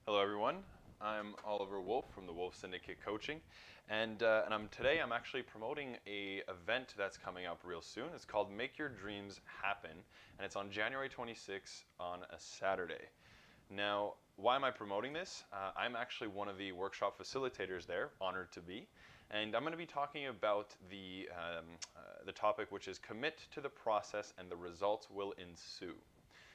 Hello, everyone. I'm Oliver Wolf from the Wolf Syndicate Coaching, and today I'm actually promoting a event that's coming up real soon. It's called Make Your Dreams Happen, and it's on January 26th on a Saturday. Now, why am I promoting this? I'm actually one of the workshop facilitators there, honored to be, and I'm going to be talking about the topic, which is commit to the process and the results will ensue.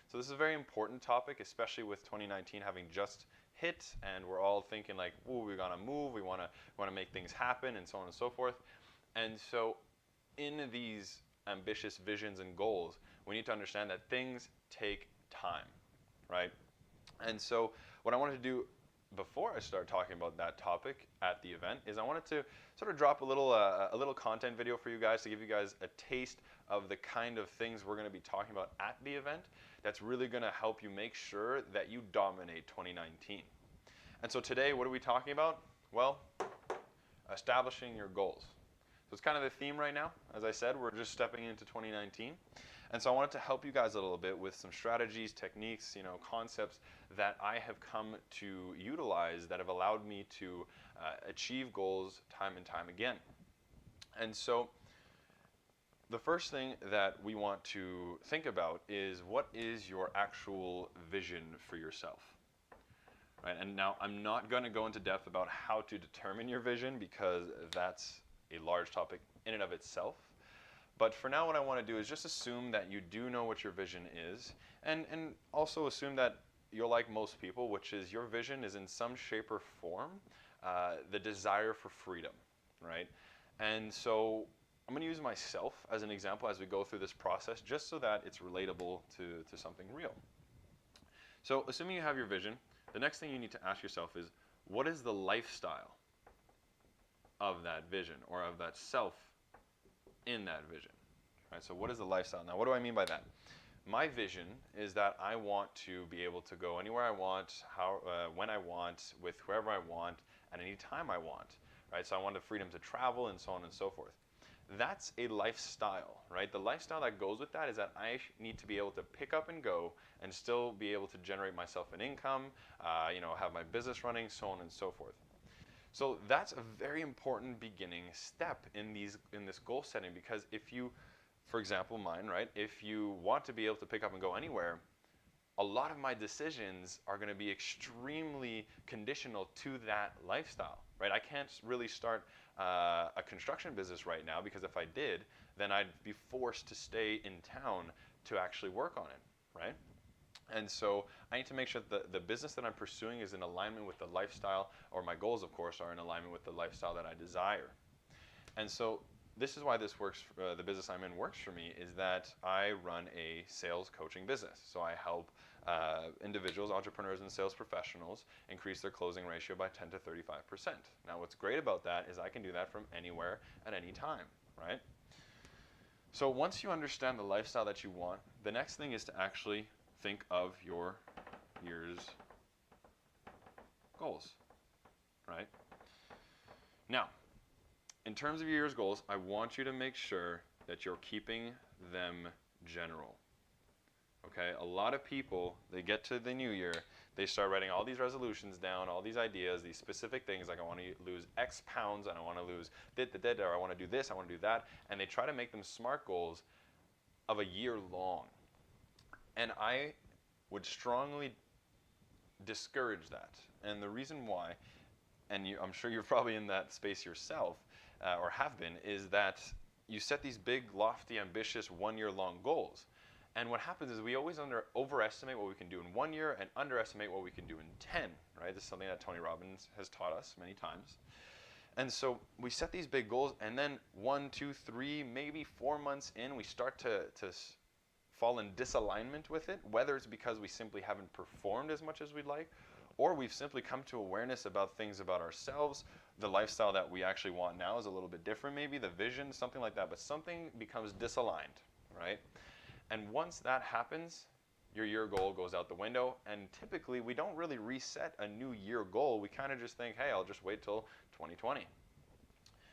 So this is a very important topic, especially with 2019 having just hit, and we're all thinking like, "Ooh, we're gonna move. We wanna make things happen," and so on and so forth. And so, in these ambitious visions and goals, we need to understand that things take time, right? And so, what I wanted to do before I start talking about that topic at the event is I wanted to sort of drop a little content video for you guys to give you guys a taste of the kind of things we're going to be talking about at the event that's really going to help you make sure that you dominate 2019. And so today, what are we talking about? Well, establishing your goals. So it's kind of the theme right now. As I said, we're just stepping into 2019. And so I wanted to help you guys a little bit with some strategies, techniques, concepts that I have come to utilize that have allowed me to achieve goals time and time again. And so the first thing that we want to think about is, what is your actual vision for yourself? Right? And now I'm not going to go into depth about how to determine your vision, because that's a large topic in and of itself. But for now, what I want to do is just assume that you do know what your vision is, and also assume that you're like most people, which is your vision is in some shape or form the desire for freedom, right? And so I'm going to use myself as an example as we go through this process, just so that it's relatable to something real. So assuming you have your vision, the next thing you need to ask yourself is, what is the lifestyle of that vision, or of that self in that vision? Right, so what is the lifestyle? Now, what do I mean by that? My vision is that I want to be able to go anywhere I want, when I want, with whoever I want, at any time I want. Right? So I want the freedom to travel, and so on and so forth. That's a lifestyle, right? The lifestyle that goes with that is that I need to be able to pick up and go and still be able to generate myself an income, have my business running, so on and so forth. So that's a very important beginning step in this goal setting, because if you, for example, mine, right? If you want to be able to pick up and go anywhere, a lot of my decisions are going to be extremely conditional to that lifestyle, right? I can't really start a construction business right now, because if I did, then I'd be forced to stay in town to actually work on it, right? And so I need to make sure that the business that I'm pursuing is in alignment with the lifestyle, or my goals, of course, are in alignment with the lifestyle that I desire. And so this is why this works. The business I'm in works for me, is that I run a sales coaching business. So I help individuals, entrepreneurs, and sales professionals increase their closing ratio by 10 to 35%. Now, what's great about that is I can do that from anywhere at any time, right? So once you understand the lifestyle that you want, the next thing is to actually think of your year's goals, right? Now, in terms of your year's goals, I want you to make sure that you're keeping them general. Okay, a lot of people, they get to the new year, they start writing all these resolutions down, all these ideas, these specific things, like I want to lose X pounds, and I want to lose or I want to do this, I want to do that, and they try to make them SMART goals of a year long. And I would strongly discourage that. And the reason why, and I'm sure you're probably in that space yourself, or have been, is that you set these big, lofty, ambitious, one-year-long goals. And what happens is we always overestimate what we can do in 1 year and underestimate what we can do in 10, right? This is something that Tony Robbins has taught us many times. And so we set these big goals, and then 1, 2, 3, maybe 4 months in, we start to fall in disalignment with it, whether it's because we simply haven't performed as much as we'd like, or we've simply come to awareness about things about ourselves. The lifestyle that we actually want now is a little bit different, maybe the vision, something like that, but something becomes disaligned, right? And once that happens, your year goal goes out the window, and typically we don't really reset a new year goal. We kind of just think, hey, I'll just wait till 2020.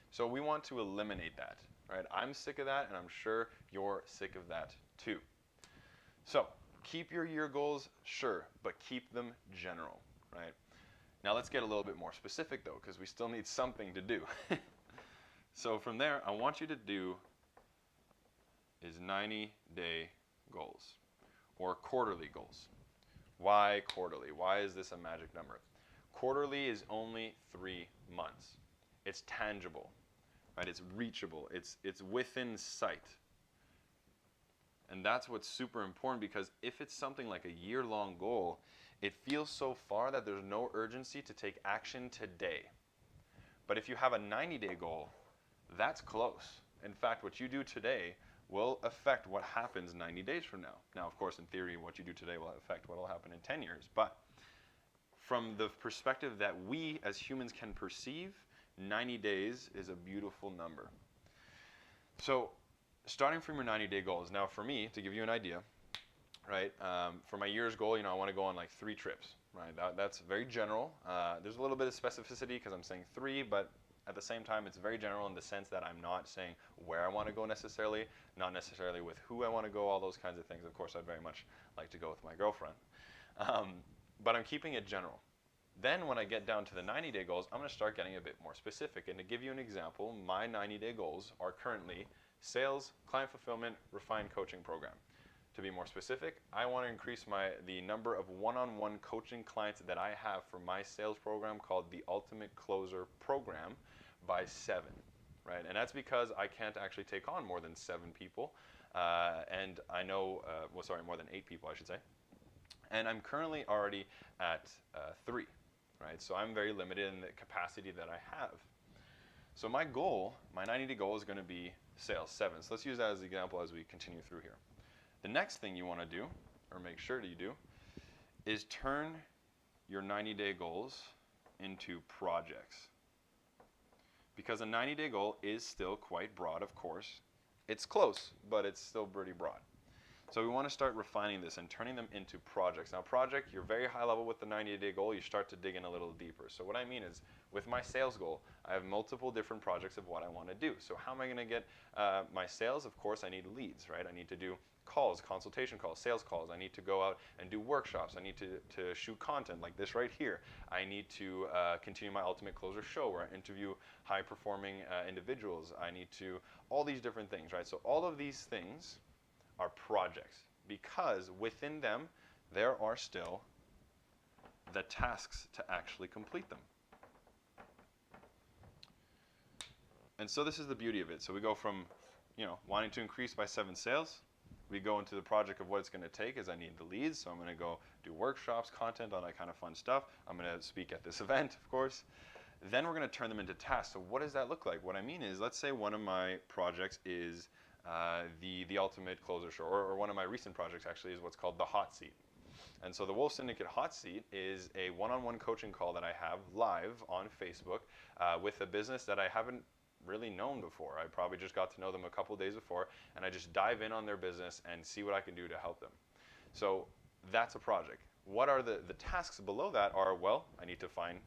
So we want to eliminate that, right? I'm sick of that, and I'm sure you're sick of that too. So keep your year goals, sure, but keep them general, right? Now let's get a little bit more specific though, because we still need something to do. So from there, I want you to do is 90-day goals or quarterly goals. Why quarterly? Why is this a magic number? Quarterly is only 3 months. It's tangible, right? It's reachable. It's within sight. And that's what's super important, because if it's something like a year-long goal, it feels so far that there's no urgency to take action today. But if you have a 90-day goal, that's close. In fact, what you do today will affect what happens 90 days from now. Now, of course, in theory, what you do today will affect what will happen in 10 years. But from the perspective that we as humans can perceive, 90 days is a beautiful number. So starting from your 90-day goals. Now, for me, to give you an idea, right, for my year's goal, I want to go on like 3 trips, right? That's very general. There's a little bit of specificity because I'm saying 3, but at the same time, it's very general in the sense that I'm not saying where I want to go necessarily, not necessarily with who I want to go, all those kinds of things. Of course, I'd very much like to go with my girlfriend. But I'm keeping it general. Then when I get down to the 90-day goals, I'm going to start getting a bit more specific. And to give you an example, my 90-day goals are currently sales, client fulfillment, refined coaching program. To be more specific, I want to increase the number of one-on-one coaching clients that I have for my sales program called the Ultimate Closer Program by 7, right? And that's because I can't actually take on more than 7 people, and I know, more than 8 people, I should say. And I'm currently already at 3, right? So I'm very limited in the capacity that I have. So my goal, my 90-day goal, is going to be sales 7. So let's use that as an example as we continue through here. The next thing you want to do, or make sure that you do, is turn your 90-day goals into projects. Because a 90-day goal is still quite broad, of course. It's close, but it's still pretty broad. So we want to start refining this and turning them into projects. Now, project, you're very high level with the 90-day goal. You start to dig in a little deeper. So what I mean is, with my sales goal, I have multiple different projects of what I want to do. So how am I going to get my sales? Of course, I need leads, right? I need to do calls, consultation calls, sales calls. I need to go out and do workshops. I need to shoot content like this right here. I need to continue my Ultimate Closer show where I interview high-performing individuals. I need to, all these different things, right? So all of these things are projects, because within them there are still the tasks to actually complete them. And so this is the beauty of it. So we go from wanting to increase by 7 sales. We go into the project of what it's going to take is I need the leads. So I'm going to go do workshops, content, all that kind of fun stuff. I'm going to speak at this event, of course. Then we're going to turn them into tasks. So what does that look like? What I mean is, let's say one of my projects is the Ultimate Closer show, or one of my recent projects actually is what's called the Hot Seat. And so the Wolf Syndicate Hot Seat is a one-on-one coaching call that I have live on Facebook with a business that I haven't really known before. I probably just got to know them a couple days before, and I just dive in on their business and see what I can do to help them. So that's a project. What are the tasks below that are, well, I need to find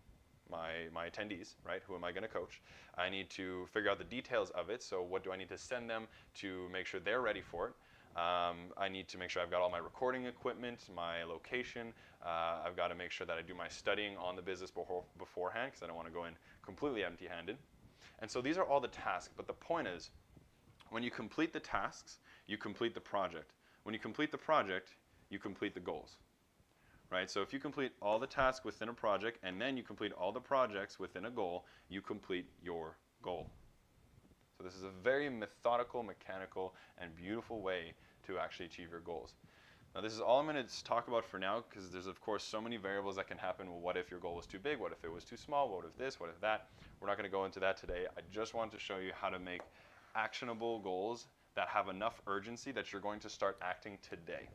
my attendees, right? Who am I going to coach? I need to figure out the details of it. So what do I need to send them to make sure they're ready for it? I need to make sure I've got all my recording equipment, my location. I've got to make sure that I do my studying on the business beforehand, because I don't want to go in completely empty-handed. And so these are all the tasks. But the point is, when you complete the tasks, you complete the project. When you complete the project, you complete the goals. Right? So if you complete all the tasks within a project, and then you complete all the projects within a goal, you complete your goal. So this is a very methodical, mechanical, and beautiful way to actually achieve your goals. Now this is all I'm going to talk about for now, because there's of course so many variables that can happen. Well, what if your goal was too big? What if it was too small? What if this? What if that? We're not going to go into that today. I just wanted to show you how to make actionable goals that have enough urgency that you're going to start acting today.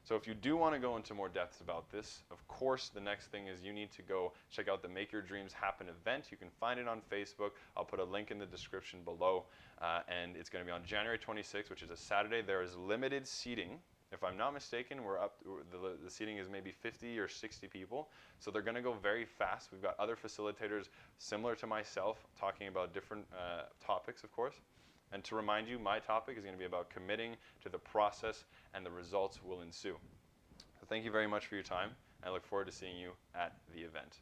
So if you do want to go into more depth about this, of course, the next thing is you need to go check out the Make Your Dreams Happen event. You can find it on Facebook. I'll put a link in the description below. And it's going to be on January 26th, which is a Saturday. There is limited seating. If I'm not mistaken, the seating is maybe 50 or 60 people. So they're going to go very fast. We've got other facilitators similar to myself talking about different topics, of course. And to remind you, my topic is going to be about committing to the process, and the results will ensue. So thank you very much for your time. I look forward to seeing you at the event.